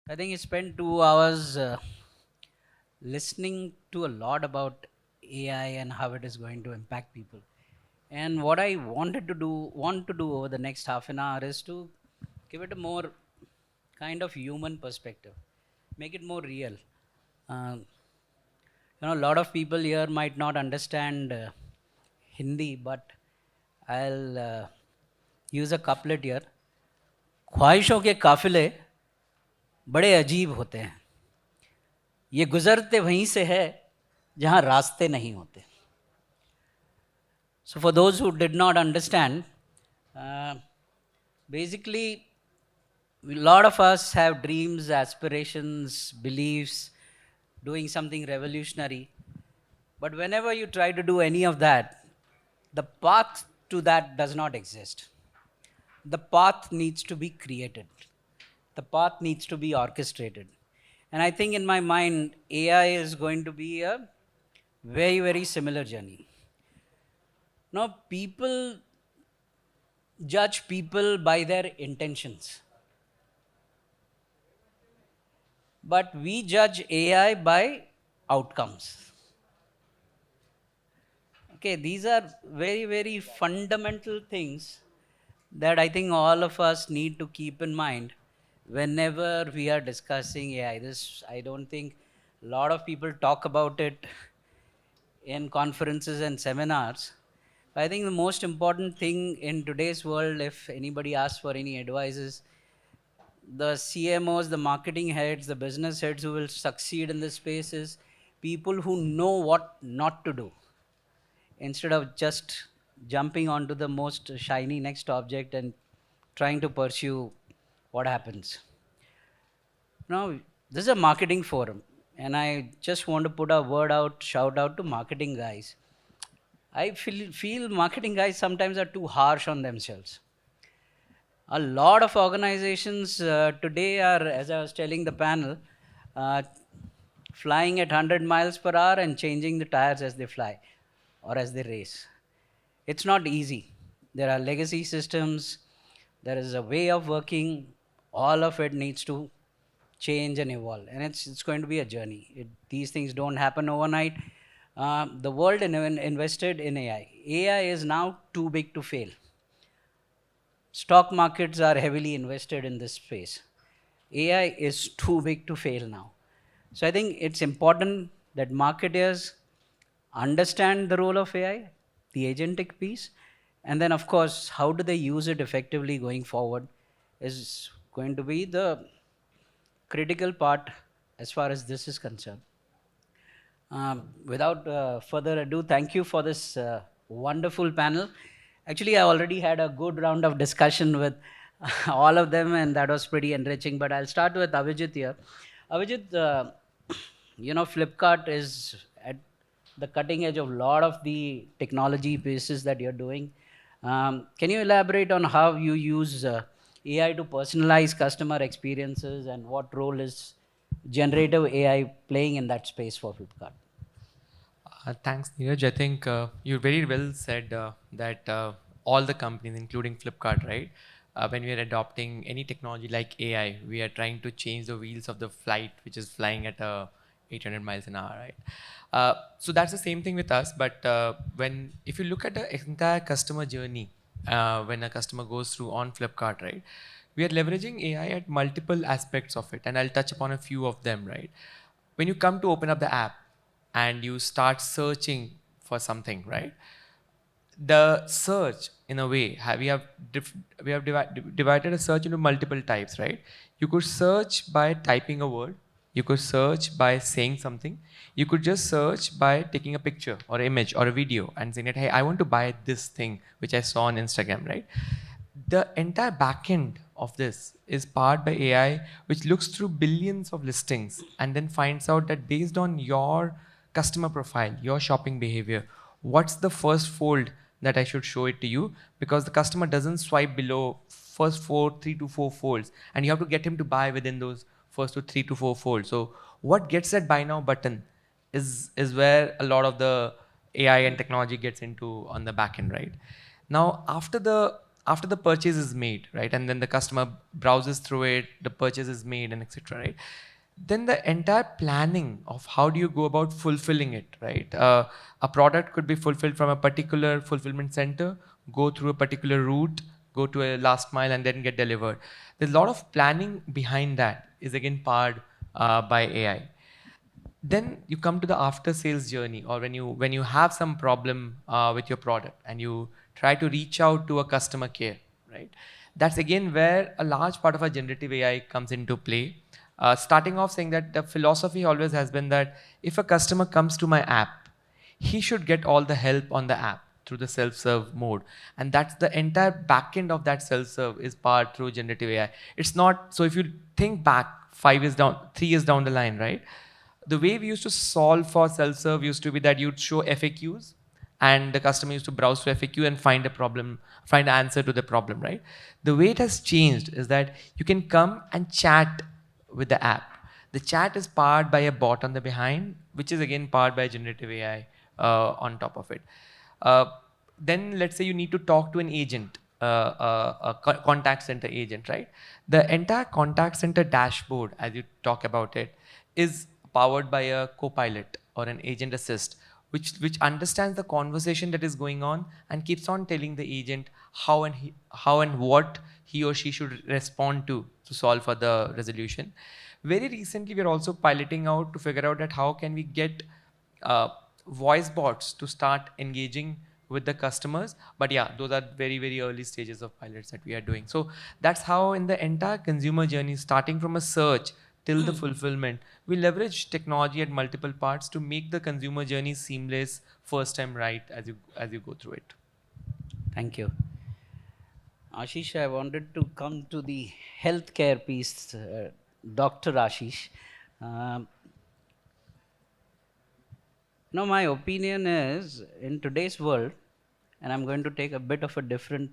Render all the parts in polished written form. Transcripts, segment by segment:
I think I spent 2 hours listening to a lot about AI and how it is going to impact people. And what I want to do over the next half an hour is to give it a more kind of human perspective, make it more real. A lot of people here might not understand Hindi, but I'll use a couplet here. ख्वाहिशों के काफिले बड़े अजीब होते हैं, ये गुजरते वहीं से है जहाँ रास्ते नहीं होते. So for those who did not understand, uh, basically a lot of us have dreams, aspirations, beliefs, doing something revolutionary. But whenever you try to do any of that, the path to that does not exist. The path needs to be created. The path needs to be orchestrated. And I think in my mind, AI is going to be a very, very similar journey. Now, people judge people by their intentions, but we judge AI by outcomes. Okay, these are very, very fundamental things that I think all of us need to keep in mind whenever we are discussing AI. This, I don't think a lot of people talk about it in conferences and seminars. I think the most important thing in today's world, if anybody asks for any advice, is the CMOs, the marketing heads, the business heads who will succeed in this space is people who know what not to do instead of just jumping onto the most shiny next object and trying to pursue what happens. Now, this is a marketing forum, and I just want to put a word out, shout out to marketing guys. I feel marketing guys sometimes are too harsh on themselves. A lot of organizations today are, as I was telling the panel, uh, flying at 100 miles per hour and changing the tires as they fly or as they race. It's not easy. There are legacy systems, there is a way of working, all of it needs to change and evolve. And it's going to be a journey. These things don't happen overnight. The world invested in AI. AI is now too big to fail. Stock markets are heavily invested in this space. AI is too big to fail now. So I think it's important that marketers understand the role of AI, the agentic piece, and then of course, how do they use it effectively going forward is going to be the critical part as far as this is concerned. Without further ado, thank you for this wonderful panel. Actually, I already had a good round of discussion with all of them, and that was pretty enriching. But I'll start with Avijit here. Avijit, Flipkart is at the cutting edge of a lot of the technology pieces that you're doing. Can you elaborate on how you use AI to personalize customer experiences and what role is generative AI playing in that space for Flipkart? Thanks, Neeraj. I think you very well said that all the companies, including Flipkart, right? When we are adopting any technology like AI, we are trying to change the wheels of the flight, which is flying at 800 miles an hour, right? So that's the same thing with us. But if you look at the entire customer journey, when a customer goes through on Flipkart, right? We are leveraging AI at multiple aspects of it, and I'll touch upon a few of them, right? When you come to open up the app, and you start searching for something, right? The search, in a way, we have divided a search into multiple types, right? You could search by typing a word. You could search by saying something. You could just search by taking a picture or image or a video and saying that, hey, I want to buy this thing which I saw on Instagram, right? The entire backend of this is powered by AI, which looks through billions of listings and then finds out that based on your customer profile, your shopping behavior, what's the first fold that I should show it to you? Because the customer doesn't swipe below first 3 to 4 folds, and you have to get him to buy within those first 3 to 4 folds. So what gets that buy now button is where a lot of the AI and technology gets into on the back end, right? Now, after the after the purchase is made, right, and then the customer browses through it, the purchase is made, and etc., right, then the entire planning of how do you go about fulfilling it, right? A product could be fulfilled from a particular fulfillment center, go through a particular route, go to a last mile, and then get delivered. There's a lot of planning behind that is again powered by AI. Then you come to the after sales journey, or when you have some problem with your product and you try to reach out to a customer care, right? That's again where a large part of our generative AI comes into play. Starting off saying that the philosophy always has been that if a customer comes to my app, he should get all the help on the app through the self-serve mode, and that's the entire backend of that self-serve is powered through generative AI. It's not so. If you think back 5 years down, 3 years down the line, right, the way we used to solve for self-serve used to be that you'd show FAQs and the customer used to browse through FAQ and find a problem, find an answer to the problem, right? The way it has changed is that you can come and chat with the app. The chat is powered by a bot on the behind, which is again powered by generative AI on top of it. Uh, then let's say you need to talk to an agent, contact center agent, right? The entire contact center dashboard, as you talk about it, is powered by a co-pilot or an agent assist, which understands the conversation that is going on and keeps on telling the agent how and what he or she should respond to solve for the resolution. Very recently, we are also piloting out to figure out that how can we get uh, voice bots to start engaging with the customers. But yeah, those are very, very early stages of pilots that we are doing. So that's how in the entire consumer journey, starting from a search till the fulfillment, we leverage technology at multiple parts to make the consumer journey seamless, first time right as you go through it. Thank you. Ashish, I wanted to come to the healthcare piece. Dr. Ashish. Um, my opinion is in today's world, and I'm going to take a bit of a different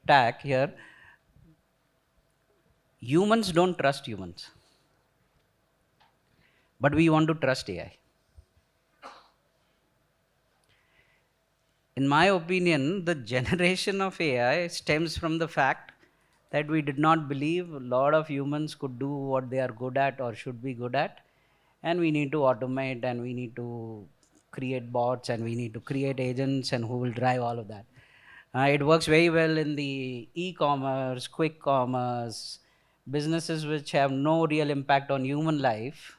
tack here. Humans don't trust humans, but we want to trust AI. In my opinion, the generation of AI stems from the fact that we did not believe a lot of humans could do what they are good at or should be good at, and we need to automate and we need to create bots and we need to create agents and who will drive all of that. It works very well in the e-commerce, quick commerce, businesses which have no real impact on human life.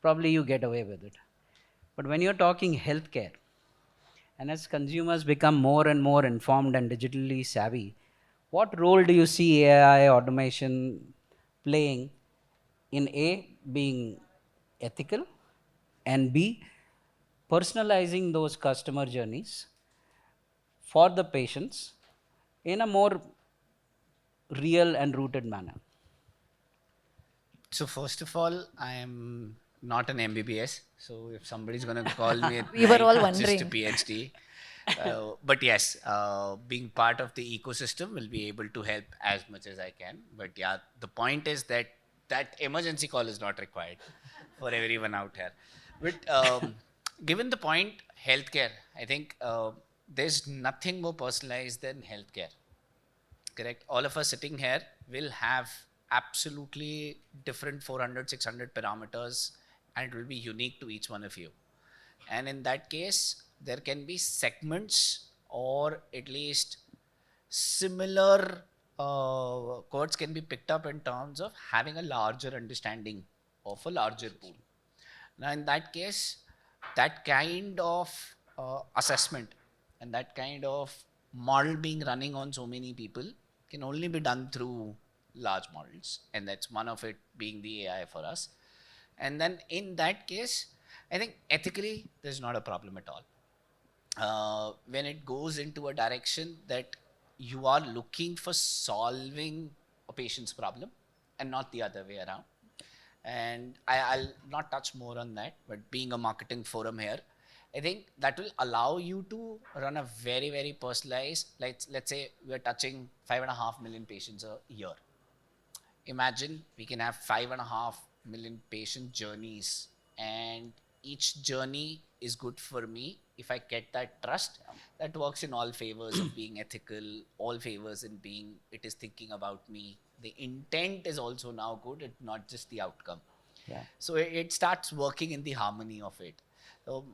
Probably you get away with it. But when you're talking healthcare, and as consumers become more and more informed and digitally savvy, what role do you see AI automation playing in A, being ethical, and B, personalizing those customer journeys for the patients in a more real and rooted manner? So first of all, I am not an MBBS. So if somebody's going to call me at We were night, all it's just a wondering. PhD. But yes, being part of the ecosystem will be able to help as much as I can. But yeah, the point is that that emergency call is not required for everyone out here. But given the point, healthcare, I think there's nothing more personalized than healthcare. Correct? All of us sitting here will have absolutely different 400, 600 parameters, and it will be unique to each one of you. And in that case, there can be segments or at least similar chords can be picked up in terms of having a larger understanding of a larger pool. Now, in that case, that kind of assessment and that kind of model being running on so many people can only be done through large models, and that's one of it being the AI for us. And then in that case, I think ethically there's not a problem at all. When it goes into a direction that you are looking for solving a patient's problem and not the other way around, and I'll not touch more on that, but being a marketing forum here, I think that will allow you to run a very, very personalized, let's say we're touching 5.5 million patients a year. Imagine we can have 5.5 million patient journeys, and each journey is good for me. If I get that trust, that works in all favors of being ethical, all favors in being it is thinking about me. The intent is also now good, it's not just the outcome. Yeah. So it starts working in the harmony of it. So,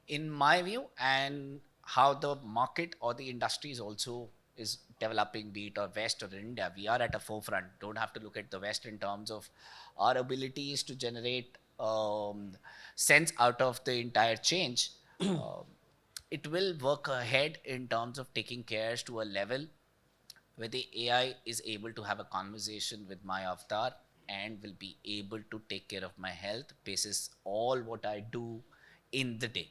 in my view, and how the market or the industry is also is developing, be it or West or India, we are at a forefront. Don't have to look at the West in terms of our abilities to generate sense out of the entire change. um, it will work ahead in terms of taking cares to a level where the AI is able to have a conversation with my avatar and will be able to take care of my health basis all what I do in the day.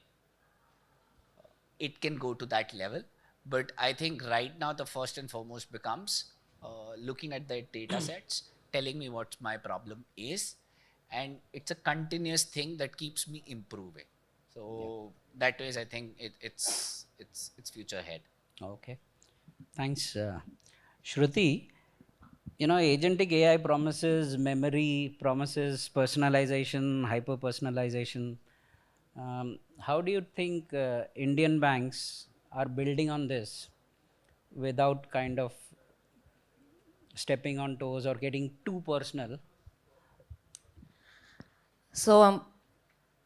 It can go to that level, but I think right now the first and foremost becomes looking at the data sets, telling me what my problem is, and it's a continuous thing that keeps me improving. So that is, I think it's future ahead. Okay. Thanks, Shruti. Agentic AI promises memory, promises personalization, hyper personalization. How do you think Indian banks are building on this without kind of stepping on toes or getting too personal? So,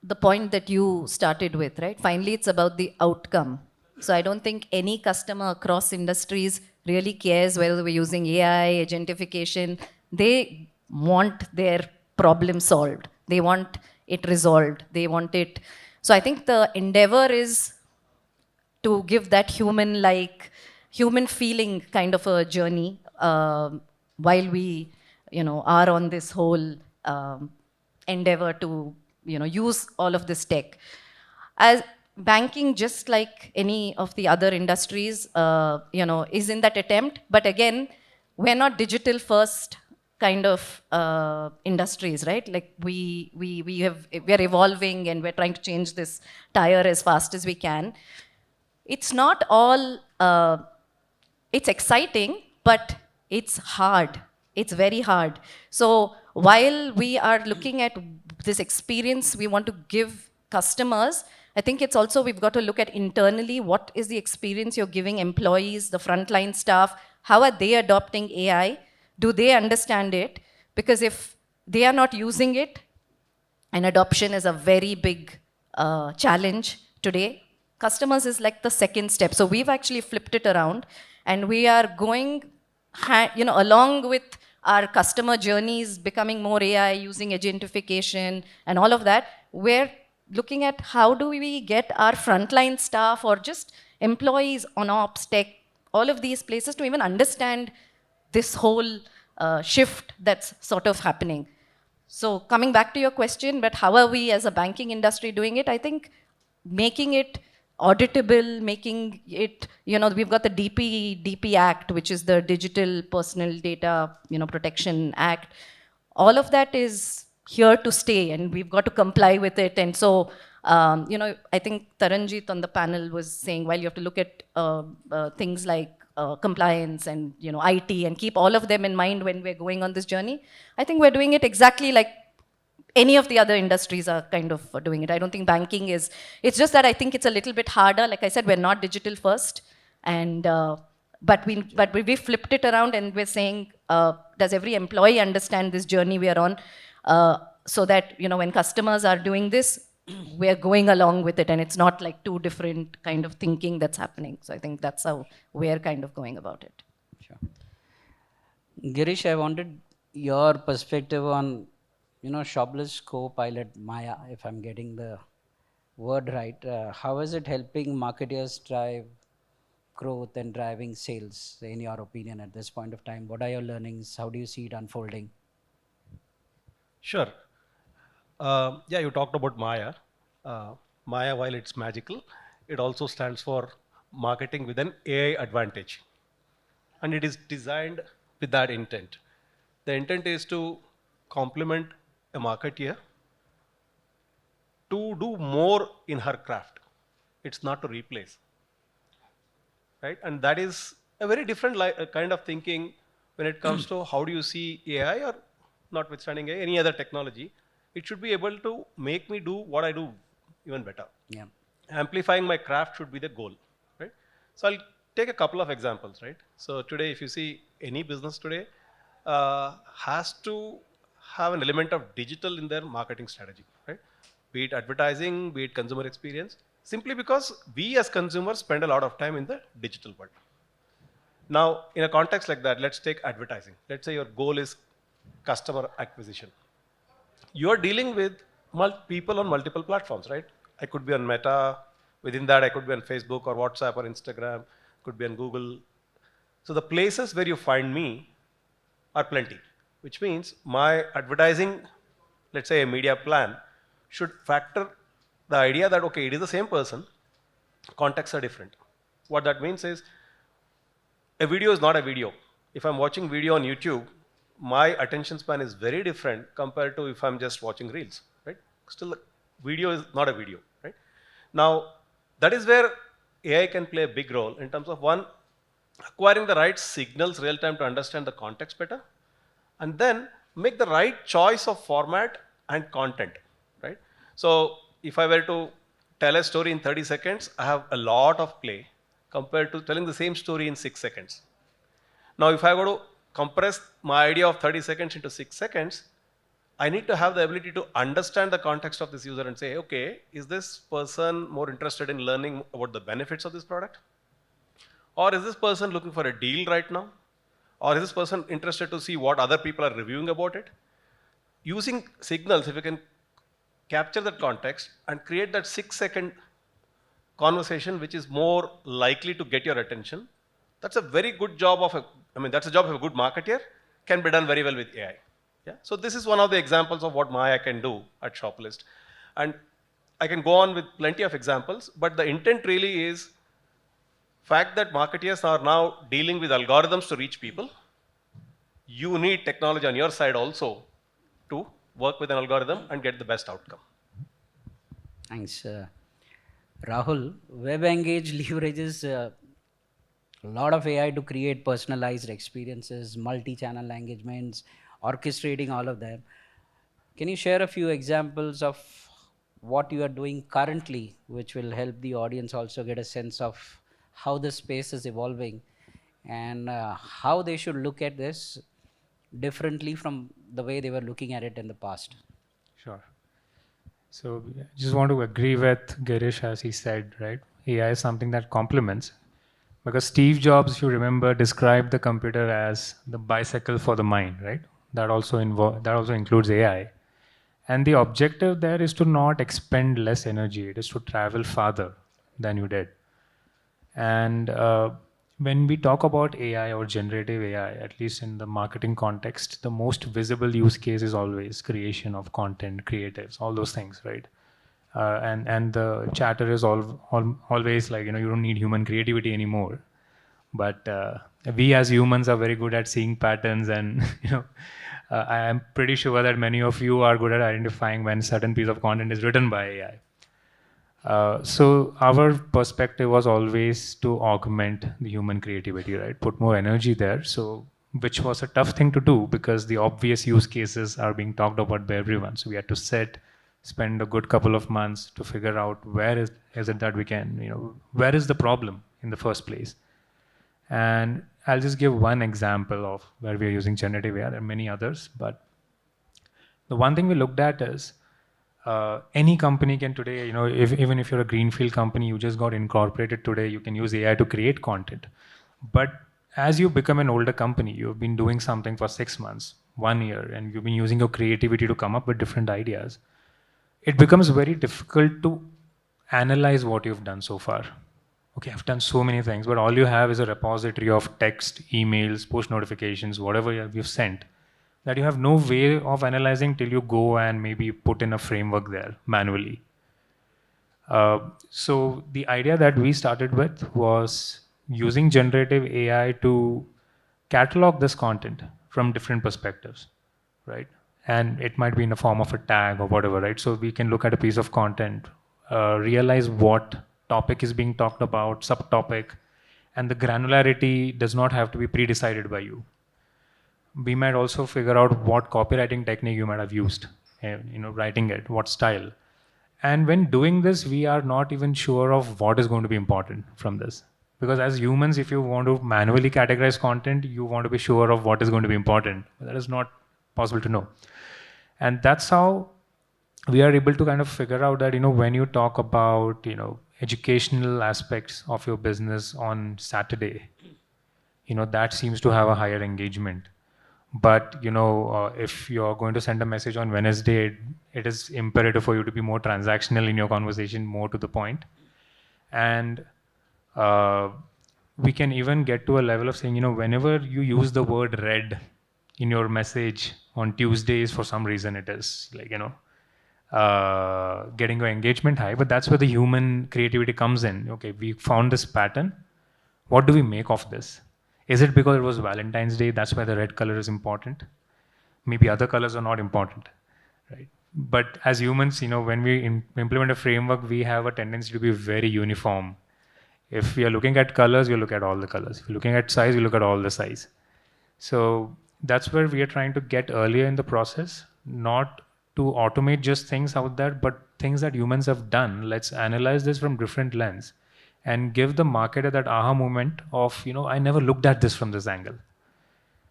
the point that you started with, right? Finally, it's about the outcome. So, I don't think any customer across industries really cares whether we're using AI, agentification. They want their problem solved, they want it resolved, they want it. So, I think the endeavor is to give that human like human feeling kind of a journey while we are on this whole endeavor to use all of this tech as banking, just like any of the other industries, is in that attempt. But again, we're not digital first kind of industries, right? Like we're evolving and we're trying to change this tire as fast as we can. It's not all it's exciting, but it's hard. It's very hard. So while we are looking at this experience we want to give customers, I think it's also we've got to look at internally what is the experience you're giving employees, the frontline staff. How are they adopting AI? Do they understand it? Because if they are not using it, and adoption is a very big challenge today. Customers is like the second step. So we've actually flipped it around, and we are going, along with our customer journeys becoming more AI, using agentification and all of that. We're looking at how do we get our frontline staff or just employees on ops, tech, all of these places to even understand this whole shift that's sort of happening. So coming back to your question, but how are we as a banking industry doing it? I think making it auditable, making it, we've got the DP Act, which is the Digital Personal Data, Protection Act. All of that is here to stay, and we've got to comply with it. And so, I think Taranjit on the panel was saying, while you have to look at things like compliance and IT and keep all of them in mind when we're going on this journey, I think we're doing it exactly like any of the other industries are kind of doing it. I don't think banking is. It's just that I think it's a little bit harder. Like I said, we're not digital first, and but we flipped it around and we're saying, does every employee understand this journey we are on, so that when customers are doing this, we're going along with it, and it's not like two different kind of thinking that's happening. So I think that's how we're kind of going about it. Sure. Girish, I wanted your perspective on, Shobless co-pilot Maya, if I'm getting the word right. How is it helping marketers drive growth and driving sales, in your opinion, at this point of time? What are your learnings? How do you see it unfolding? Sure. Yeah, you talked about Maya. Maya, while it's magical, it also stands for marketing with an AI advantage. And it is designed with that intent. The intent is to complement a marketeer to do more in her craft. It's not to replace, right? And that is a very different kind of thinking when it comes to how do you see AI or notwithstanding AI, any other technology. it should be able to make me do what I do even better. Yeah. Amplifying my craft should be the goal, right? So I'll take a couple of examples, right? So today, if you see any business today, has to have an element of digital in their marketing strategy, right? Be it advertising, be it consumer experience, simply because we as consumers spend a lot of time in the digital world. Now, in a context like that, let's take advertising. Let's say your goal is customer acquisition. You're dealing with people on multiple platforms, right? I could be on Meta. Within that, I could be on Facebook or WhatsApp or Instagram, could be on Google. So the places where you find me are plenty, which means my advertising, let's say a media plan, should factor the idea that, okay, it is the same person, contexts are different. What that means is a video is not a video. If I'm watching video on YouTube, my attention span is very different compared to if I'm just watching reels, right? Still, video is not a video, right? Now, that is where AI can play a big role in terms of one, acquiring the right signals real time to understand the context better, and then make the right choice of format and content, right? So, if I were to tell a story in 30 seconds, I have a lot of play compared to telling the same story in 6 seconds. Now, if I go to compress my idea of 30 seconds into 6 seconds, I need to have the ability to understand the context of this user and say, okay, is this person more interested in learning about the benefits of this product? Or is this person looking for a deal right now? Or is this person interested to see what other people are reviewing about it? Using signals, if you can capture that context and create that 6-second conversation which is more likely to get your attention, that's a very good job of that's a job of a good marketer, can be done very well with AI. Yeah? So this is one of the examples of what Maya can do at Shoplist. And I can go on with plenty of examples, but the intent really is fact that marketeers are now dealing with algorithms to reach people. You need technology on your side also to work with an algorithm and get the best outcome. Thanks. Rahul, WebEngage leverages a lot of AI to create personalized experiences, multi-channel engagements, orchestrating all of them. Can you share a few examples of what you are doing currently, which will help the audience also get a sense of how the space is evolving and how they should look at this differently from the way they were looking at it in the past? Sure. So I just want to agree with Girish as he said, right? AI is something that complements. Because Steve Jobs, if you remember, described the computer as the bicycle for the mind, right? That also includes AI. And the objective there is to not expend less energy. It is to travel farther than you did. And when we talk about AI or generative AI, at least in the marketing context, the most visible use case is always creation of content, creatives, all those things, right? And the chatter is always like, you don't need human creativity anymore. But we as humans are very good at seeing patterns, and I am pretty sure that many of you are good at identifying when certain piece of content is written by AI. So our perspective was always to augment the human creativity, right? Put more energy there. So, which was a tough thing to do because the obvious use cases are being talked about by everyone. So we had to spend a good couple of months to figure out where is it that we can, where is the problem in the first place. And I'll just give one example of where we are using generative AI. There are many others, but the one thing we looked at is any company can today, even if you're a greenfield company, you just got incorporated today, you can use AI to create content. But as you become an older company, you've been doing something for 6 months, 1 year, and you've been using your creativity to come up with different ideas. It becomes very difficult to analyze what you've done so far. Okay, I've done so many things, but all you have is a repository of text, emails, push notifications, whatever you've sent, that you have no way of analyzing till you go and maybe put in a framework there manually. So the idea that we started with was using generative AI to catalog this content from different perspectives, right? And it might be in the form of a tag or whatever, right? So we can look at a piece of content, realize what topic is being talked about, subtopic, and the granularity does not have to be pre-decided by you. We might also figure out what copywriting technique you might have used writing it, what style. And when doing this, we are not even sure of what is going to be important from this. Because as humans, if you want to manually categorize content, you want to be sure of what is going to be important. But that is not possible to know. And that's how we are able to kind of figure out that, when you talk about, educational aspects of your business on Saturday, that seems to have a higher engagement. But if you're going to send a message on Wednesday, it is imperative for you to be more transactional in your conversation, more to the point. And uh, we can even get to a level of saying, whenever you use the word red in your message on Tuesdays, for some reason it is like, getting your engagement high. But that's where the human creativity comes in. Okay, we found this pattern. What do we make of this? Is it because it was Valentine's Day? That's why the red color is important. Maybe other colors are not important, right? But as humans, when we implement a framework, we have a tendency to be very uniform. If we are looking at colors, we look at all the colors. If we're looking at size, we look at all the size. So that's where we are trying to get earlier in the process, not to automate just things out there, but things that humans have done. Let's analyze this from different lens and give the marketer that aha moment of, I never looked at this from this angle.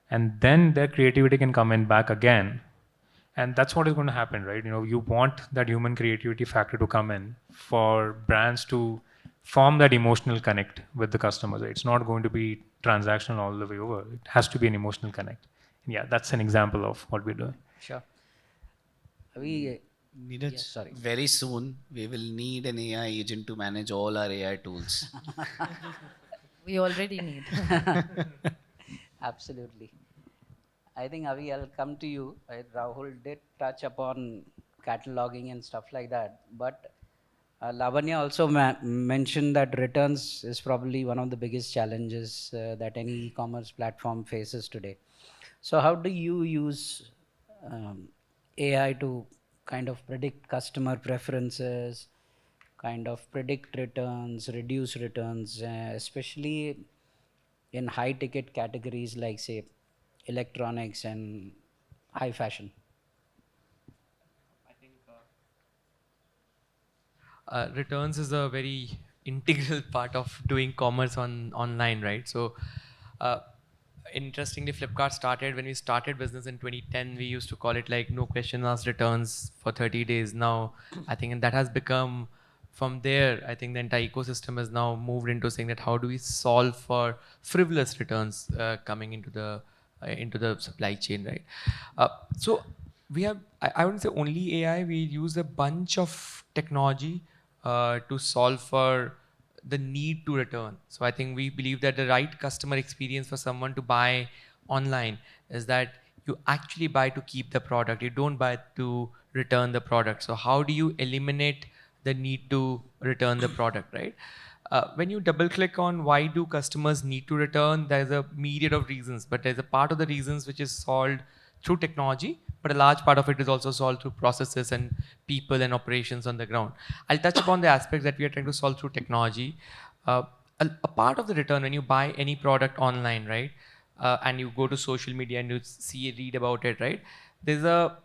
And then their creativity can come in back again. And that's what is going to happen, right? You want that human creativity factor to come in for brands to form that emotional connect with the customers. It's not going to be transactional all the way over. It has to be an emotional connect. And yeah, that's an example of what we're doing. Sure. We Neeraj, Yes, sorry. very soon we will need an AI agent to manage all our AI tools. We already need. Absolutely. I think, Avi, I'll come to you. Right? Rahul did touch upon cataloging and stuff like that. But Lavanya also mentioned that returns is probably one of the biggest challenges that any e-commerce platform faces today. So how do you use AI to kind of predict customer preferences, kind of predict returns, reduce returns, especially in high ticket categories like, say, electronics and high fashion? Returns is a very integral part of doing commerce online, right? So interestingly, Flipkart started when we started business in 2010. We used to call it like no question asked returns for 30 days. Now I think, and that has become, from there, I think the entire ecosystem has now moved into saying that how do we solve for frivolous returns coming into the supply chain, right? So we have, I wouldn't say only AI, we use a bunch of technology to solve for the need to return. So I think we believe that the right customer experience for someone to buy online is that you actually buy to keep the product. You don't buy to return the product. So how do you eliminate the need to return the product, right? When you double click on why do customers need to return, there's a myriad of reasons, but there's a part of the reasons which is solved through technology, but a large part of it is also solved through processes and people and operations on the ground. I'll touch upon the aspects that we are trying to solve through technology. A part of the return when you buy any product online, right, and you go to social media and you read about it, right, there's a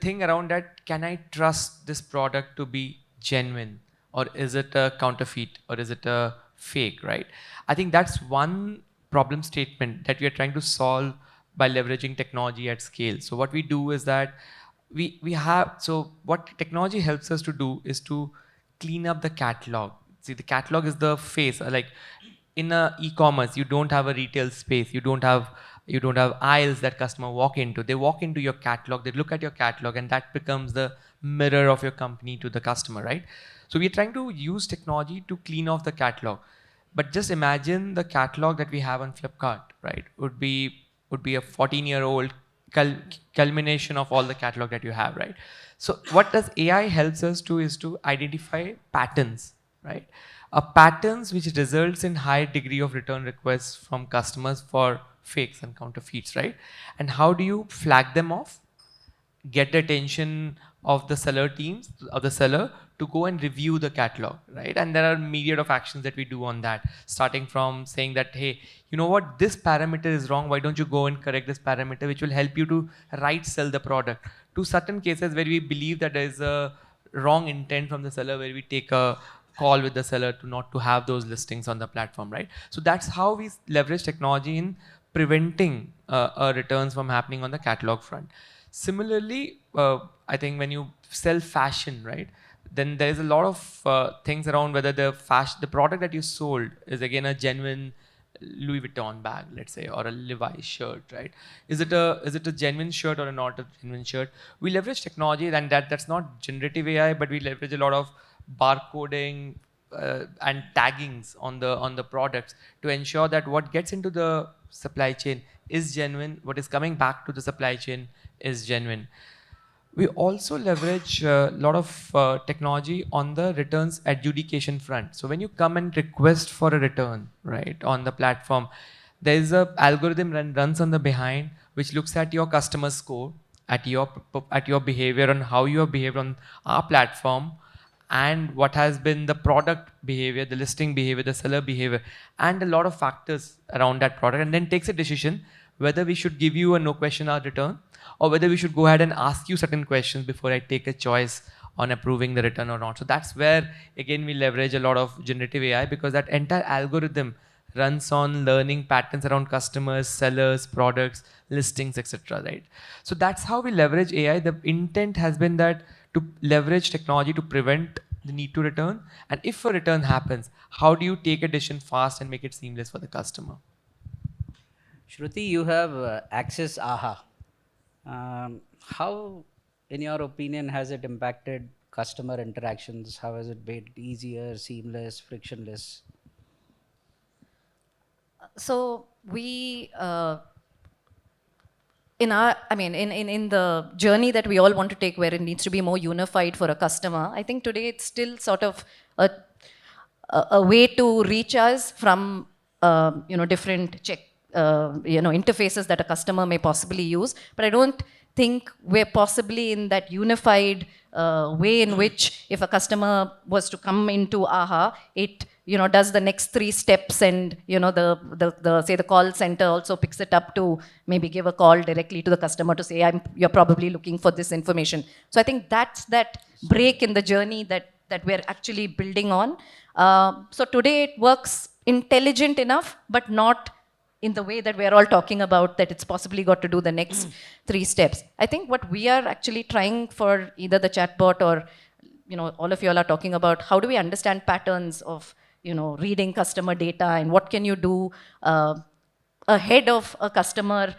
thing around that, can I trust this product to be genuine, or is it a counterfeit, or is it a fake, right? I think that's one problem statement that we are trying to solve by leveraging technology at scale. So what we do is that we have, so what technology helps us to do is to clean up the catalog. See, the catalog is the face, like in a e-commerce, you don't have a retail space, you don't have aisles that customer walk into. They walk into your catalog, they look at your catalog, and that becomes the mirror of your company to the customer, right? So we're trying to use technology to clean off the catalog. But just imagine the catalog that we have on Flipkart, right? Would be a 14-year-old culmination of all the catalog that you have, right? So what does AI helps us to is to identify patterns, right? Patterns which results in high degree of return requests from customers for fakes and counterfeits, right? And how do you flag them off? get the attention of the seller teams, of the seller, to go and review the catalog, right? And there are myriad of actions that we do on that, starting from saying that, hey, you know what, this parameter is wrong, why don't you go and correct this parameter, which will help you to right sell the product, to certain cases where we believe that there is a wrong intent from the seller, where we take a call with the seller to not to have those listings on the platform, right? So that's how we leverage technology in preventing returns from happening on the catalog front. Similarly, I think when you sell fashion, right, then there is a lot of things around whether the product that you sold is again a genuine Louis Vuitton bag, let's say, or a Levi's shirt, right? Is it a genuine shirt or not a genuine shirt? We leverage technology, and that's not generative AI, but we leverage a lot of barcoding and taggings on the products to ensure that what gets into the supply chain is genuine, what is coming back to the supply chain is genuine. We also leverage a lot of technology on the returns adjudication front. So when you come and request for a return, right, on the platform, there is a algorithm runs on the behind, which looks at your customer score, at your behavior, and how you have behaved on our platform, and what has been the product behavior, the listing behavior, the seller behavior, and a lot of factors around that product, and then takes a decision whether we should give you a no question asked return, or whether we should go ahead and ask you certain questions before I take a choice on approving the return or not. So that's where, again, we leverage a lot of generative AI, because that entire algorithm runs on learning patterns around customers, sellers, products, listings, etc. Right? So that's how we leverage AI. The intent has been that to leverage technology to prevent the need to return. And if a return happens, how do you take a decision fast and make it seamless for the customer? Shruti, you have access AHA. How, in your opinion, has it impacted customer interactions? How has it made it easier, seamless, frictionless? So we in the journey that we all want to take, where it needs to be more unified for a customer, I think today it's still sort of a way to reach us from different interfaces that a customer may possibly use. But I don't think we're possibly in that unified way in which if a customer was to come into AHA, it does the next 3 steps, and the say the call center also picks it up to maybe give a call directly to the customer to say, you're probably looking for this information. So I think that's that break in the journey that we're actually building on. So today it works intelligent enough, but not in the way that we're all talking about, that it's possibly got to do the next 3 steps. I think what we are actually trying for, either the chatbot or all of you all are talking about, how do we understand patterns of reading customer data, and what can you do ahead of a customer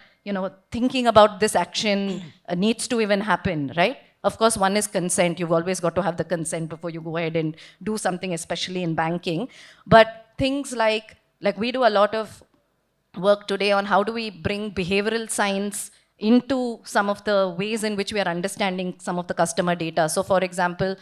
thinking about this action needs to even happen, right? Of course, one is consent. You've always got to have the consent before you go ahead and do something, especially in banking. But things like we do a lot of work today on how do we bring behavioral science into some of the ways in which we are understanding some of the customer data. So for example,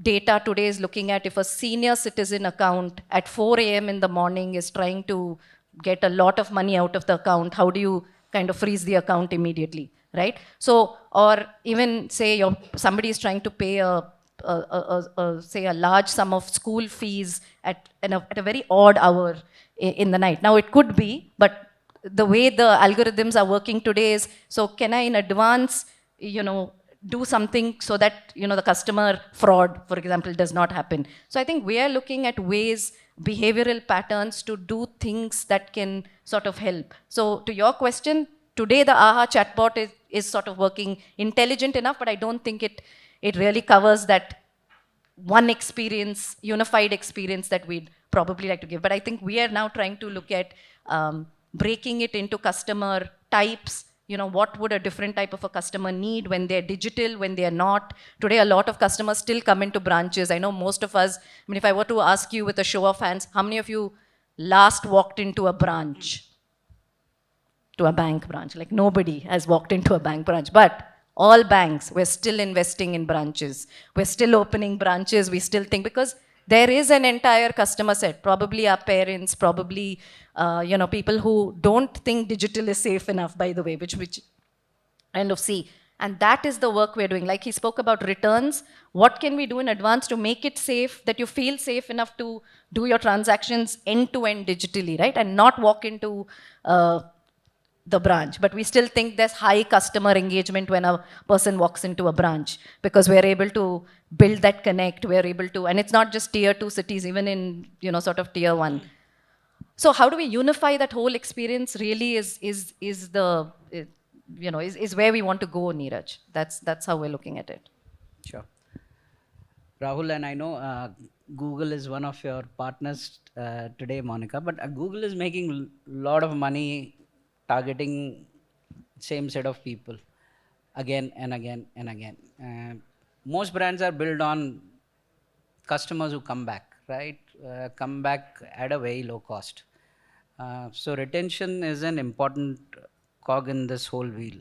data today is looking at if a senior citizen account at 4 a.m. in the morning is trying to get a lot of money out of the account, how do you kind of freeze the account immediately, right? So, or even say somebody is trying to pay say a large sum of school fees at a very odd hour in the night. Now it could be, but the way the algorithms are working today is, so can I in advance, do something so that, the customer fraud, for example, does not happen. So I think we are looking at ways, behavioral patterns to do things that can sort of help. So to your question, today the AHA chatbot is sort of working intelligent enough, but I don't think it really covers that one experience, unified experience that we'd probably like to give. But I think we are now trying to look at breaking it into customer types. What would a different type of a customer need when they're digital, when they're not? Today, a lot of customers still come into branches. I know most of us, if I were to ask you with a show of hands, how many of you last walked into a branch? To a bank branch? Like nobody has walked into a bank branch. But all banks, we're still investing in branches. We're still opening branches. We still think, because there is an entire customer set, probably our parents, probably people who don't think digital is safe enough, by the way, which kind of see. And that is the work we're doing. Like he spoke about returns. What can we do in advance to make it safe, that you feel safe enough to do your transactions end to end digitally, right? And not walk into the branch. But we still think there's high customer engagement when a person walks into a branch, because we're able to build that connect. We're able to, and it's not just tier 2 cities, even in, sort of tier 1. So how do we unify that whole experience really is the, is where we want to go, Neeraj. That's how we're looking at it. Sure. Rahul, and I know Google is one of your partners today, Monica, but Google is making a lot of money targeting same set of people again and again and again. Most brands are built on customers who come back, right? Come back at a very low cost. So retention is an important cog in this whole wheel.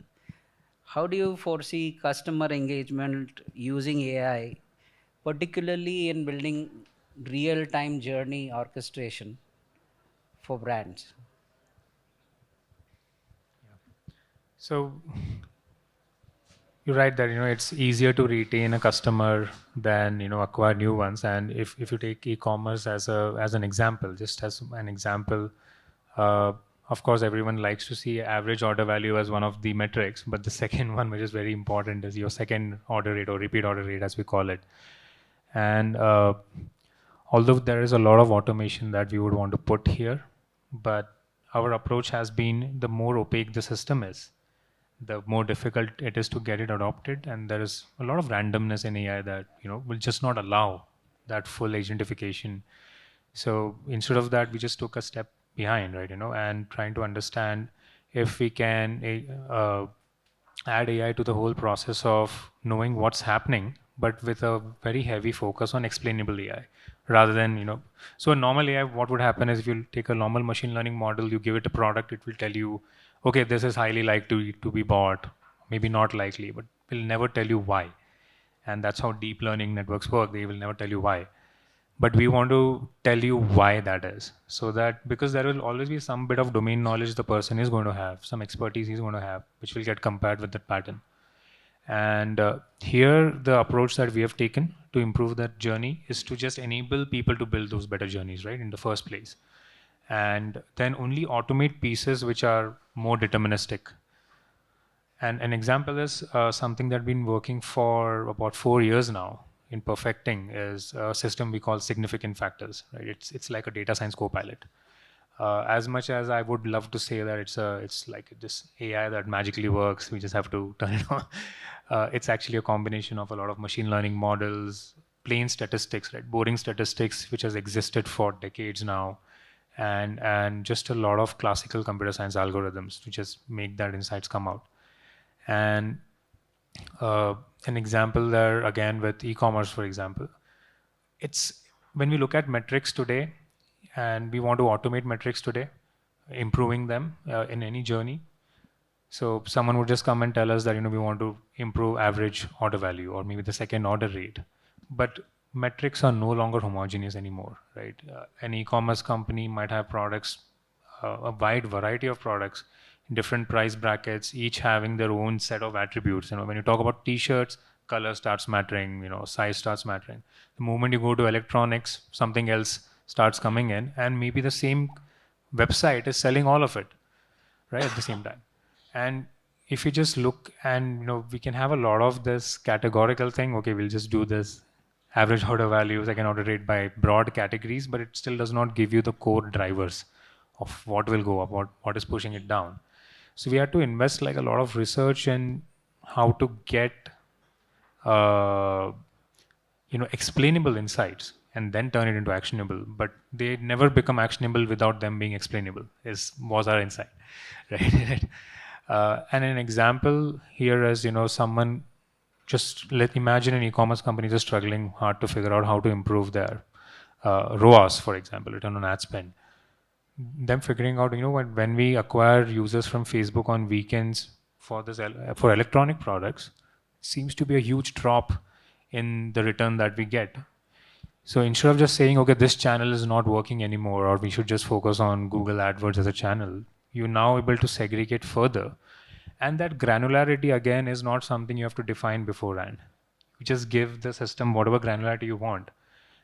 How do you foresee customer engagement using AI, particularly in building real-time journey orchestration for brands? So you're right that it's easier to retain a customer than acquire new ones. And if you take e-commerce as an example, just as an example, of course everyone likes to see average order value as one of the metrics, but the second one, which is very important, is your second order rate or repeat order rate, as we call it. And although there is a lot of automation that we would want to put here, but our approach has been, the more opaque the system is, the more difficult it is to get it adopted. And there is a lot of randomness in AI that will just not allow that full agentification. So instead of that, we just took a step behind, right? And trying to understand if we can add AI to the whole process of knowing what's happening, but with a very heavy focus on explainable AI rather than so a normal AI, what would happen is, if you take a normal machine learning model, you give it a product, it will tell you, okay, this is highly likely to be bought, maybe not likely, but will never tell you why. And that's how deep learning networks work. They will never tell you why. But we want to tell you why that is. So that, because there will always be some bit of domain knowledge the person is going to have, some expertise he's going to have, which will get compared with that pattern. And here, the approach that we have taken to improve that journey is to just enable people to build those better journeys, right, in the first place. And then only automate pieces which are more deterministic. And an example is something that we've been working for about 4 years now in perfecting, is a system we call significant factors, right? It's like a data science co-pilot. As much as I would love to say that it's like this AI that magically works, we just have to turn it on. It's actually a combination of a lot of machine learning models, plain statistics, right? Boring statistics, which has existed for decades now, and just a lot of classical computer science algorithms to just make that insights come out. And an example there again with e-commerce, for example, it's when we look at metrics today, and we want to automate metrics today, improving them in any journey. So someone would just come and tell us that we want to improve average order value or maybe the second order rate, but metrics are no longer homogeneous anymore, right? An e-commerce company might have products, a wide variety of products in different price brackets, each having their own set of attributes. When you talk about t-shirts, color starts mattering, size starts mattering. The moment you go to electronics, something else starts coming in, and maybe the same website is selling all of it, right, at the same time. And if you just look, and we can have a lot of this categorical thing, okay, we'll just do this average order value, second order rate by broad categories, but it still does not give you the core drivers of what will go up, what is pushing it down. So we had to invest like a lot of research in how to get explainable insights and then turn it into actionable, but they never become actionable without them being explainable, was our insight, right? And an example here is, someone just imagine an e-commerce company just struggling hard to figure out how to improve their ROAS, for example, return on ad spend. Them figuring out, when we acquire users from Facebook on weekends for electronic products, seems to be a huge drop in the return that we get. So instead of just saying, okay, this channel is not working anymore, or we should just focus on Google AdWords as a channel, you're now able to segregate further And that granularity, again, is not something you have to define beforehand. You just give the system whatever granularity you want.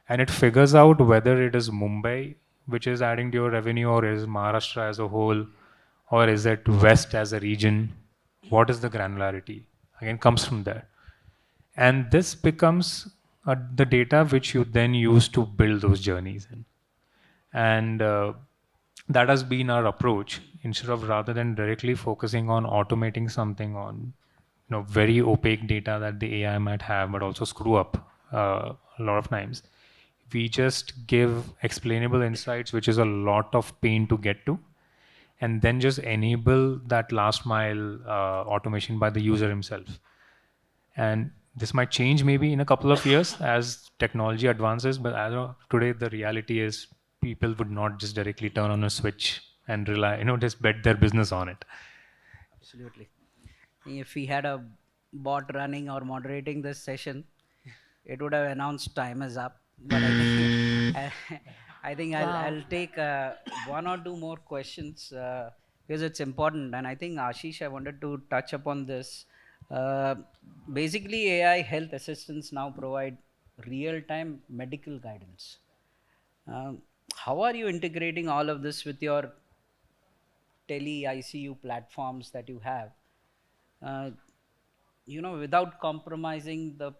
And it figures out whether it is Mumbai, which is adding to your revenue, or is Maharashtra as a whole, or is it West as a region? What is the granularity? Again, comes from there. And this becomes the data which you then use to build those journeys in. And that has been our approach. Instead of, rather than directly focusing on automating something on very opaque data that the AI might have, but also screw up a lot of times, we just give explainable insights, which is a lot of pain to get to, and then just enable that last mile automation by the user himself. And this might change maybe in a couple of years as technology advances, but as of today, the reality is people would not just directly turn on a switch and rely, just bet their business on it. Absolutely. If we had a bot running or moderating this session, it would have announced time is up. But I think I'll take one or two more questions because it's important. And I think Ashish, I wanted to touch upon this. Uh, Basically, AI health assistants now provide real-time medical guidance. How are you integrating all of this with your tele ICU platforms that you have? Uh, without compromising the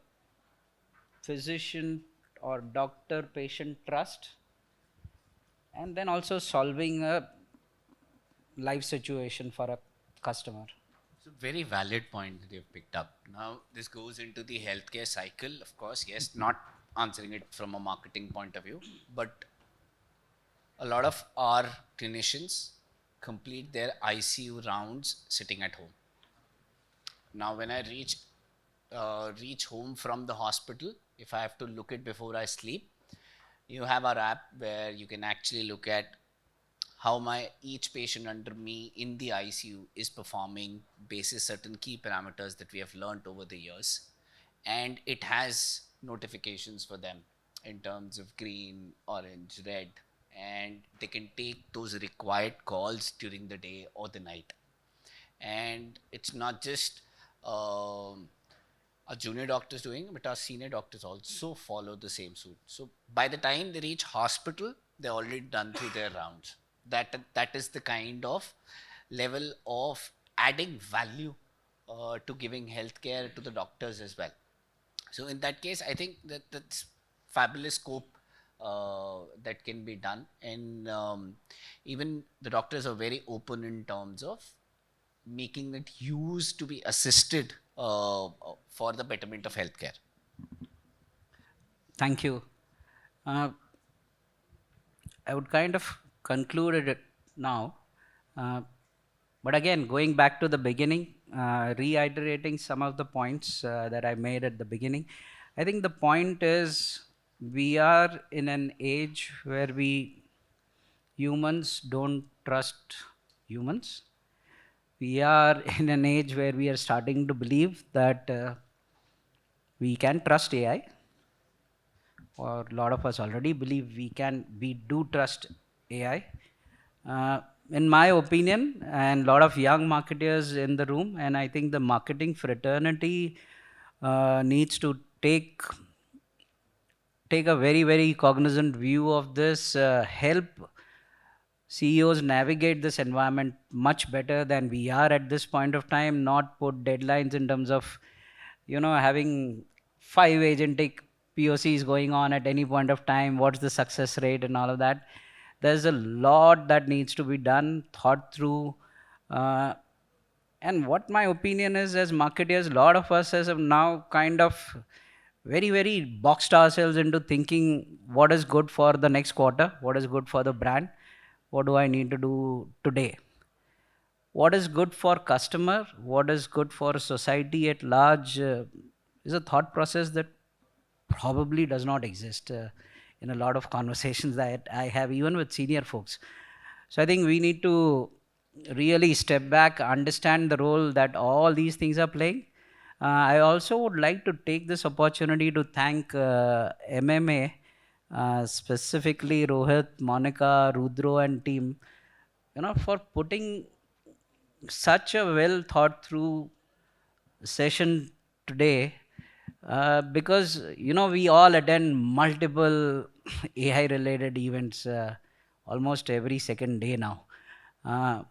physician or doctor patient trust, and then also solving a life situation for a customer. It's a very valid point that you've picked up. Now, this goes into the healthcare cycle, of course, yes, not answering it from a marketing point of view, but a lot of our clinicians complete their ICU rounds sitting at home. Now, when I reach home from the hospital, if I have to look it before I sleep, you have our app where you can actually look at how my each patient under me in the ICU is performing basis certain key parameters that we have learned over the years, and it has notifications for them in terms of green, orange, red, and they can take those required calls during the day or the night. And it's not just our junior doctors doing, but our senior doctors also follow the same suit. So by the time they reach hospital, they're already done through their rounds. That is the kind of level of adding value to giving healthcare to the doctors as well. So in that case, I think that's fabulous scope that can be done, and even the doctors are very open in terms of making it used to be assisted for the betterment of healthcare. Thank you. I would kind of conclude it now. But again, going back to the beginning, reiterating some of the points that I made at the beginning, I think the point is we are in an age where humans don't trust humans. We are in an age where we are starting to believe that we can trust AI, or a lot of us already believe we do trust AI. In my opinion, and a lot of young marketers in the room, and I think the marketing fraternity needs to take a very, very cognizant view of this, help CEOs navigate this environment much better than we are at this point of time, not put deadlines in terms of, having 5 agentic POCs going on at any point of time, what's the success rate and all of that. There's a lot that needs to be done, thought through. And what my opinion is, as marketers, a lot of us have now kind of very, very boxed ourselves into thinking what is good for the next quarter, what is good for the brand, what do I need to do today. What is good for customer, what is good for society at large is a thought process that probably does not exist in a lot of conversations that I have even with senior folks. So I think we need to really step back, understand the role that all these things are playing. I also would like to take this opportunity to thank MMA, specifically Rohit, Monica, Rudro and team, for putting such a well thought through session today, because we all attend multiple AI related events almost every second day now. Uh,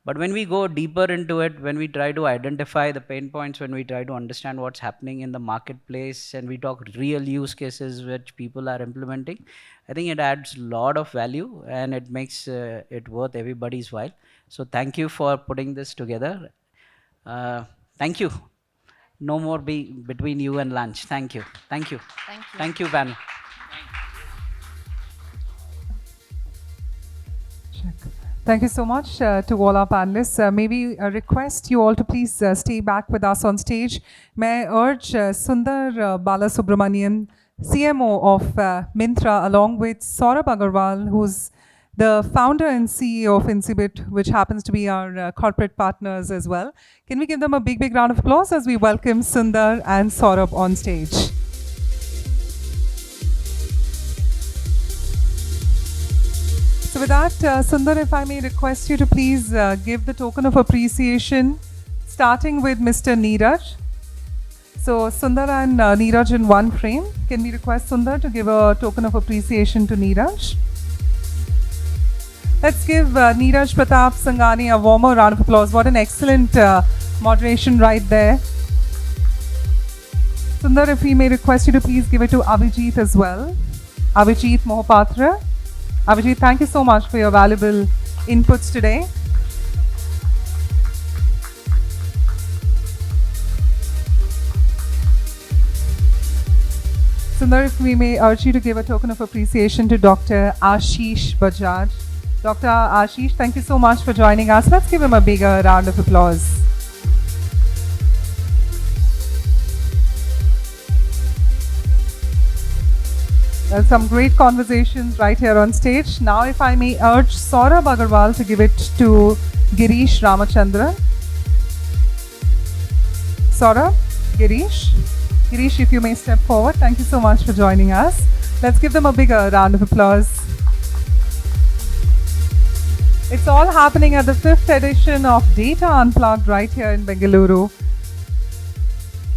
but when we go deeper into it, when we try to identify the pain points, when we try to understand what's happening in the marketplace, and we talk real use cases which people are implementing, I think it adds a lot of value and it makes it worth everybody's while. So thank you for putting this together. Uh, Thank you. No more between you and lunch. Thank you. Thank you. Thank you. Thank you, panel. Thank you so much to all our panelists. Maybe a request you all to please stay back with us on stage. May I urge Sundar Balasubramanian, CMO of Myntra, along with Saurabh Agarwal, who's the founder and CEO of Incibit, which happens to be our corporate partners as well. Can we give them a big, big round of applause as we welcome Sundar and Saurabh on stage? So with that, Sundar, if I may request you to please give the token of appreciation, starting with Mr. Neeraj. So Sundar and Neeraj in one frame. Can we request Sundar to give a token of appreciation to Neeraj? Let's give Neeraj Pratap Sangani a warmer round of applause. What an excellent moderation right there. Sundar, if we may request you to please give it to Avijit as well. Avijit Mohapatra. Avijit, thank you so much for your valuable inputs today. Sundar, if we may urge you to give a token of appreciation to Dr. Ashish Bajaj. Dr. Ashish, thank you so much for joining us. Let's give him a bigger round of applause. Well, some great conversations right here on stage. Now, if I may urge Saurabh Agarwal to give it to Girish Ramachandran. Saurabh, Girish. Girish, if you may step forward. Thank you so much for joining us. Let's give them a bigger round of applause. It's all happening at the 5th edition of Data Unplugged right here in Bengaluru.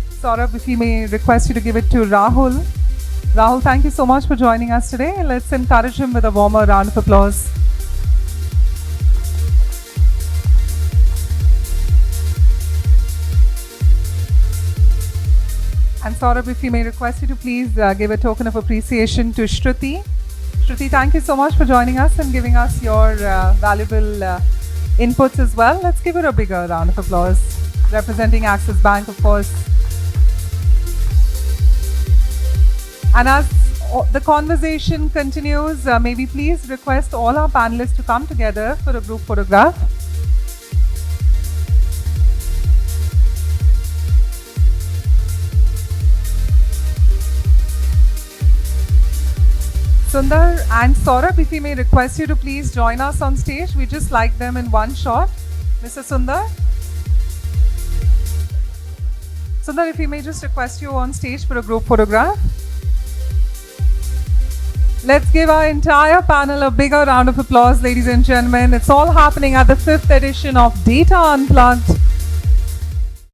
Saurabh, if you may request you to give it to Rahul. Rahul, thank you so much for joining us today. Let's encourage him with a warmer round of applause. And Saurabh, if you may request you to please give a token of appreciation to Shruti. Shruti, thank you so much for joining us and giving us your valuable inputs as well. Let's give her a bigger round of applause. Representing Axis Bank, of course. And as the conversation continues, may we please request all our panelists to come together for a group photograph. Sundar and Saurabh, if we may request you to please join us on stage. We just like them in one shot. Mr. Sundar. Sundar, if we may just request you on stage for a group photograph. Let's give our entire panel a bigger round of applause, ladies and gentlemen. It's all happening at the 5th edition of Data Unplugged.